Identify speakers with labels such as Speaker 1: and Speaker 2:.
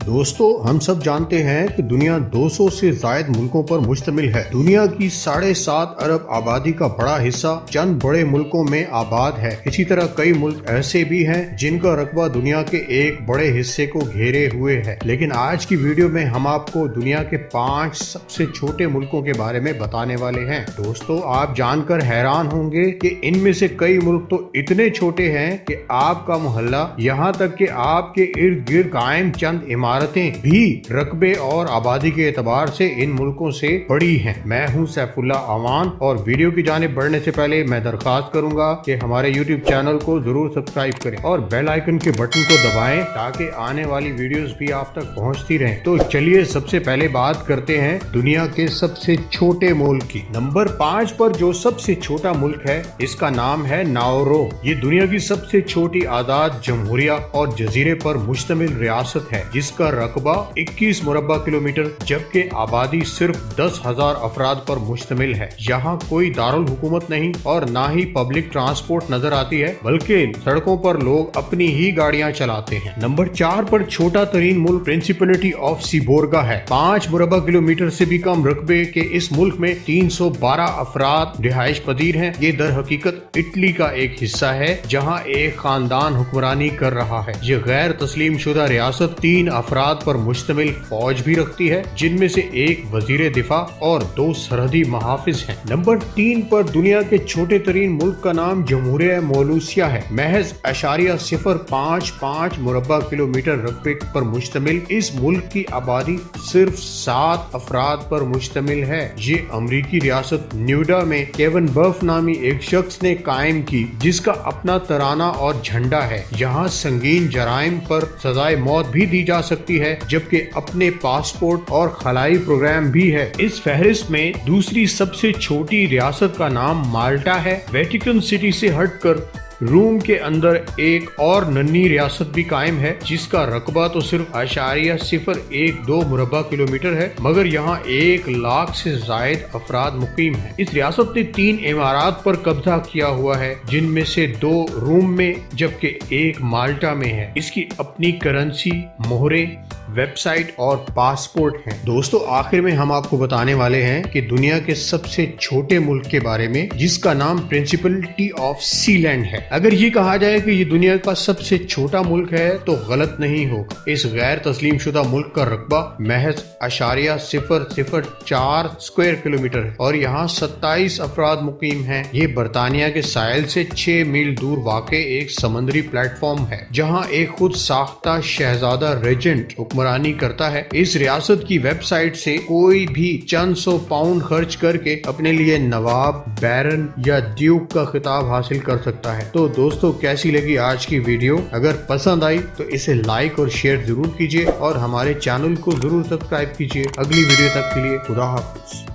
Speaker 1: दोस्तों, हम सब जानते हैं कि दुनिया 200 से ज्यादा मुल्कों पर मुश्तमिल है। दुनिया की 7.5 अरब आबादी का बड़ा हिस्सा चंद बड़े मुल्कों में आबाद है। इसी तरह कई मुल्क ऐसे भी हैं जिनका रकबा दुनिया के एक बड़े हिस्से को घेरे हुए है। लेकिन आज की वीडियो में हम आपको दुनिया के 5 सबसे छोटे मुल्कों के बारे में बताने वाले हैं। दोस्तों, आप जानकर हैरान होंगे कि इनमें से कई मुल्क तो इतने छोटे हैं कि आपका मोहल्ला, यहाँ तक कि आपके इर्द गिर्द कायम चंद इमारतें भी रकबे और आबादी के एतबार से इन मुल्कों से बड़ी हैं। मैं हूं सैफुल्लाह अवान और वीडियो की जानिब बढ़ने से पहले मैं दरख्वास्त करूंगा कि हमारे यूट्यूब चैनल को जरूर सब्सक्राइब करें और बेल आइकन के बटन को दबाएं ताकि आने वाली वीडियोस भी आप तक पहुंचती रहें। तो चलिए सबसे पहले बात करते हैं दुनिया के सबसे छोटे मुल्क की। नंबर 5 पर जो सबसे छोटा मुल्क है, इसका नाम है नाउरो। ये दुनिया की सबसे छोटी आजाद जमहूरिया और जजीरे पर मुश्तमिल रियासत है, जिसका रकबा 21 मुरब्बा किलोमीटर जबकि आबादी सिर्फ 10,000 अफराद पर मुश्तमिल है। यहाँ कोई दारुल हुकूमत नहीं और ना ही पब्लिक ट्रांसपोर्ट नजर आती है, बल्कि सड़कों पर लोग अपनी ही गाड़ियाँ चलाते हैं। नंबर 4 पर छोटा तरीन मुल्क प्रिंसिपलिटी ऑफ सीबोर्गा है। 5 मुरब्बा किलोमीटर से भी कम रकबे के इस मुल्क में 312 अफराद रिहाइश पजीर हैं। ये दर हकीकत इटली का एक हिस्सा है जहाँ एक खानदान हुक्मरानी कर रहा है। ये गैर तस्लीम शुदा रियासत 3 अफराद पर मुश्तमिल फौज भी रखती है, जिनमें से एक वजीर दिफा और 2 सरहदी महाफिज हैं। नंबर 3 पर दुनिया के छोटे तरीन मुल्क का नाम जमहूरिया मोलूसिया है। महज 0.55 मुरब्बा किलोमीटर रकबे पर मुश्तमिल इस मुल्क की आबादी सिर्फ 7 अफराद पर मुश्तमिल है। ये अमरीकी रियासत न्यूडा में केवन बर्फ नामी एक शख्स ने कायम की, जिसका अपना तराना और झंडा है। यहाँ संगीन जराइम पर सजाए मौत भी दी जा सकती है, जबकि अपने पासपोर्ट और खलाई प्रोग्राम भी है। इस फहरिस्त में दूसरी सबसे छोटी रियासत का नाम माल्टा है। वेटिकन सिटी से हटकर रूम के अंदर एक और नन्ही रियासत भी कायम है, जिसका रकबा तो सिर्फ 0.012 मुरब्बा किलोमीटर है, मगर यहाँ 1 लाख से जायद अफराद मुकीम है। इस रियासत ने 3 इमारात पर कब्जा किया हुआ है, जिनमें से 2 रूम में जबकि 1 माल्टा में है। इसकी अपनी करेंसी, मोहरे, वेबसाइट और पासपोर्ट हैं। दोस्तों, आखिर में हम आपको बताने वाले हैं कि दुनिया के सबसे छोटे मुल्क के बारे में, जिसका नाम प्रिंसिपलिटी ऑफ सीलैंड है। अगर ये कहा जाए कि ये दुनिया का सबसे छोटा मुल्क है तो गलत नहीं होगा। इस गैर तस्लीम शुदा मुल्क का रकबा महज 0.004 स्क्वायर किलोमीटर है और यहाँ 27 अफराद मुकीम हैं। ये बरतानिया के साहिल से 6 मील दूर वाक़े एक समंदरी प्लेटफॉर्म है, जहाँ एक खुद साख्ता शहजादा रेजेंट हुक्मरानी करता है। इस रियासत की वेबसाइट से कोई भी चंद 100 पाउंड खर्च करके अपने लिए नवाब, बैरन या ड्यूक का खिताब हासिल कर सकता है। तो दोस्तों, कैसी लगी आज की वीडियो? अगर पसंद आई तो इसे लाइक और शेयर जरूर कीजिए और हमारे चैनल को जरूर सब्सक्राइब कीजिए। अगली वीडियो तक के लिए खुदा हाफिज।